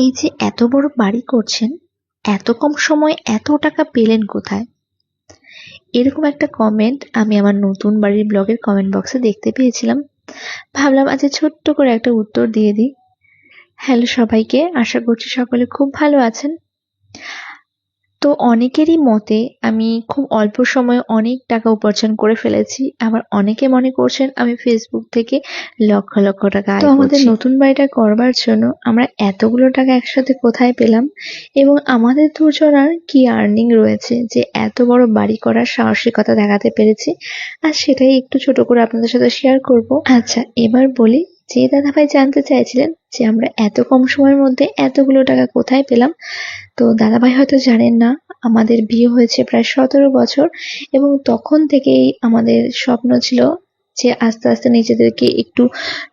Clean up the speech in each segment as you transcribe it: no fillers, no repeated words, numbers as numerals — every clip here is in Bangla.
এই যে এত বড় বাড়ি করছেন, এত কম সময়ে এত টাকা পেলেন কোথায়? এরকম একটা কমেন্ট আমি আমার নতুন বাড়ির ব্লগের কমেন্ট বক্সে দেখতে পেয়েছিলাম। ভাবলাম আজ ছোট্ট করে একটা উত্তর দিয়ে দিই। হ্যালো সবাইকে, আশা করছি সকলে খুব ভালো আছেন। তো অনেকেরই মতে আমি খুব অল্প সময়ে অনেক টাকা উপার্জন করে ফেলেছি, আবার অনেকে মনে করছেন আমি ফেসবুক থেকে লক্ষ লক্ষ টাকা আয় করছি। আমাদের নতুন বাড়িটা করবার জন্য আমরা এতগুলো টাকা একসাথে কোথায় পেলাম, এবং আমাদের দুজনার কি আর্নিং রয়েছে যে এত বড় বাড়ি করার সাহসিকতা দেখাতে পেরেছি, আর সেটাই একটু ছোট করে আপনাদের সাথে শেয়ার করব। আচ্ছা, এবার বলি, যে দাদাভাই জানতে চাইছিলেন যে আমরা এত কম সময়ের মধ্যে এতগুলো টাকা কোথায় পেলাম, তো দাদাভাই হয়তো জানেন না, আমাদের বিয়ে হয়েছে প্রায় 17 বছর, এবং তখন থেকেই আমাদের স্বপ্ন ছিল যে আস্তে আস্তে নিজেদেরকে একটু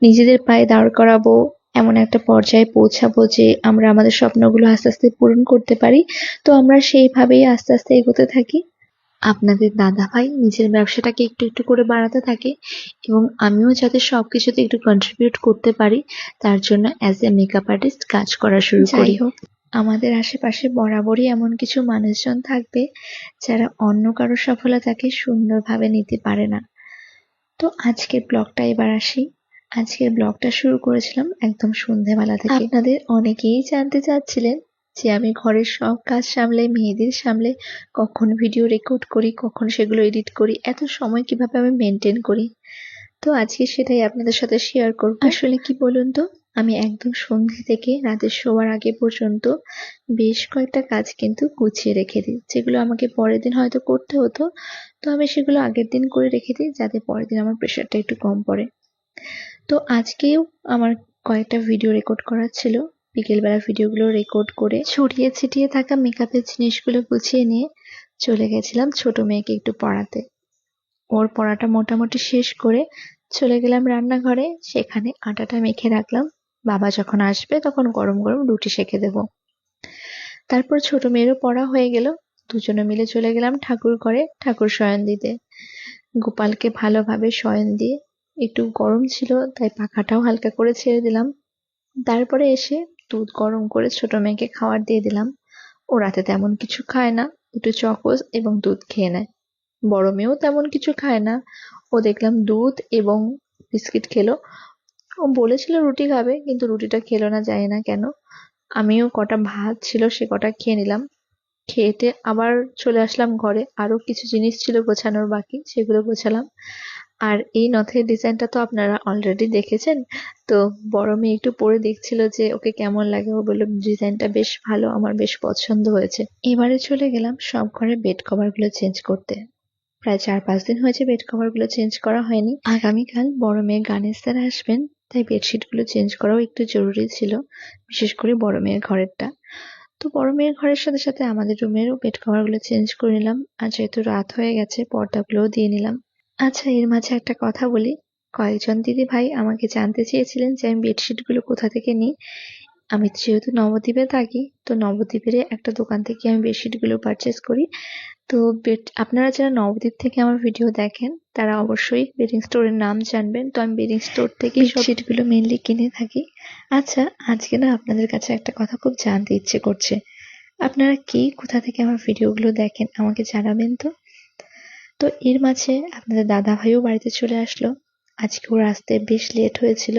নিজেদের পায়ে দাঁড় করাবো, এমন একটা পর্যায়ে পৌঁছাবো যে আমরা আমাদের স্বপ্নগুলো আস্তে আস্তে পূরণ করতে পারি। তো আমরা সেইভাবেই আস্তে আস্তে এগোতে থাকি। আপনাদের দাদাভাই নিজের ব্যবসাটাকে একটু একটু করে বাড়াতে থাকে, এবং আমিও যাতে সবকিছুতে একটু কন্ট্রিবিউট করতে পারি, তার জন্য অ্যাজ এ মেকআপ আর্টিস্ট কাজ করা শুরু করি। আমাদের আশেপাশে বরাবরই এমন কিছু মানুষজন থাকবে যারা অন্য কারো সফলতাকে সুন্দরভাবে নিতে পারে না। তো আজকের ব্লগটা এবার আসি। আজকের ব্লগটা শুরু করেছিলাম একদম সন্ধ্যেবেলা থেকে। আপনাদের অনেকেই জানতে চাচ্ছিলেন যে আমি ঘরের সব কাজ সামলে, মেয়েদের সামলে কখন ভিডিও রেকর্ড করি, কখন সেগুলো এডিট করি, এত সময় কিভাবে আমি মেনটেন করি। তো আজকে সেটাই আপনাদের সাথে শেয়ার করব। আসলে কি বলুন তো, আমি একদম সন্ধ্যে থেকে রাতের শোয়ার আগে পর্যন্ত বেশ কয়েকটা কাজ কিন্তু গুছিয়ে রেখে দিই, যেগুলো আমাকে পরের দিন হয়তো করতে হতো। তো আমি সেগুলো আগের দিন করে রেখে দিই, যাতে পরের দিন আমার প্রেশারটা একটু কম পড়ে। তো আজকেও আমার কয়েকটা ভিডিও রেকর্ড করার ছিল। বিকেলবেলা ভিডিওগুলো রেকর্ড করে ছড়িয়ে ছিটিয়ে থাকা মেকআপের জিনিসগুলো গুছিয়ে নিয়ে চলে গেছিলাম ছোট মেয়েকে একটু পড়াতে। ওর পড়াটা মোটামুটি শেষ করে চলে গেলাম রান্নাঘরে। সেখানে আটাটা মেখে রাখলাম, বাবা যখন আসবে তখন গরম গরম রুটি সেঁকে দেবো। তারপর ছোট মেয়েরও পড়া হয়ে গেল, দুজনে মিলে চলে গেলাম ঠাকুর ঘরে ঠাকুর শয়ন দিতে। গোপালকে ভালোভাবে শয়ন দিয়ে, একটু গরম ছিল তাই পাখাটাও হালকা করে ছেড়ে দিলাম। তারপরে এসে দুধ গরম করে ছোট মেয়েকে খাবার দিয়ে দিলাম। ও রাতে তেমন কিছু খায় না, একটু চকোস এবং দুধ খেয়ে নেয়। বড় মেয়েও তেমন কিছু খায় না, ও দেখলাম দুধ এবং বিস্কিট খেলো। ও বলেছিল রুটি খাবে, কিন্তু রুটিটা খেলো না, জানি না কেন। আমিও কটা ভাত ছিল সে কটা খেয়ে নিলাম। খেয়েটে আবার চলে আসলাম ঘরে, আরো কিছু জিনিস ছিল গোছানোর বাকি, সেগুলো গোছালাম। আর এই নথের ডিজাইনটা তো আপনারা অলরেডি দেখেছেন। তো বড় মেয়ে একটু পরে দেখছিল যে ওকে কেমন লাগে, ও বললো ডিজাইনটা বেশ ভালো, আমার বেশ পছন্দ হয়েছে। এবারে চলে গেলাম সব ঘরে বেড কভার গুলো চেঞ্জ করতে। প্রায় 4-5 দিন হয়েছে বেড কভার গুলো চেঞ্জ করা হয়নি। আগামীকাল বড় মেয়ে গানের স্যার আসবেন, তাই বেডশিট গুলো চেঞ্জ করাও একটু জরুরি ছিল, বিশেষ করে বড় মেয়ের ঘরেরটা। তো বড় মেয়ের ঘরের সাথে সাথে আমাদের রুমেরও বেড কভার গুলো চেঞ্জ করে নিলাম, আর যেহেতু রাত হয়ে গেছে পর্দাগুলোও দিয়ে নিলাম। আচ্ছা, এর মাঝে একটা কথা বলি। কয়েকজন দিদি ভাই আমাকে জানতে চেয়েছিলেন যে আমি বেডশিট গুলো কোথা থেকে নিই। আমি যেহেতু নবদ্বীপে থাকি, তো নবদ্বীপের একটা দোকান থেকে আমি বেডশিট গুলো পারচেস করি। তো আপনারা যারা নবদ্বীপ থেকে আমার ভিডিও দেখেন তারা অবশ্যই বেডিং স্টোরের নাম জানবেন। তো আমি বেডিং স্টোর থেকে বেডশিট গুলো মেনলি কিনে থাকি। আচ্ছা, আজকে না আপনাদের কাছে একটা কথা খুব জানতে ইচ্ছে করছে। আপনারা কে কোথা থেকে আমার ভিডিওগুলো দেখেন আমাকে জানাবেন তো। তো এর মাঝে আপনাদের দাদা ভাইও বাড়িতে চলে আসলো। আজকে ওর আসতে বেশ লেট হয়েছিল।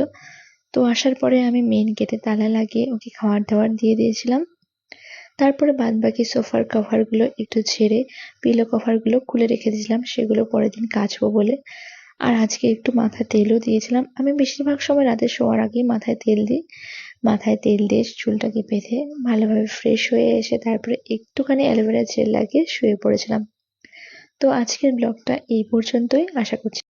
তো আসার পরে আমি মেইন গেটে তালা লাগিয়ে ওকে খাবার দাবার দিয়ে দিয়েছিলাম। তারপরে বাদবাকি সোফার কভার গুলো একটু ঝেড়ে পিলো কভার গুলো খুলে রেখে দিয়েছিলাম, সেগুলো পরের দিন কাচবো বলে। আর আজকে একটু মাথায় তেলও দিয়েছিলাম। আমি বেশিরভাগ সময় রাতে শোয়ার আগেই মাথায় তেল দিই। মাথায় তেল দিয়ে চুলটাকে বেঁধে ভালোভাবে ফ্রেশ হয়ে এসে তারপরে একটুখানি অ্যালোভেরা জেল লাগিয়ে শুয়ে পড়েছিলাম। তো আজকের ব্লগটা এই পর্যন্তই, আশা করছি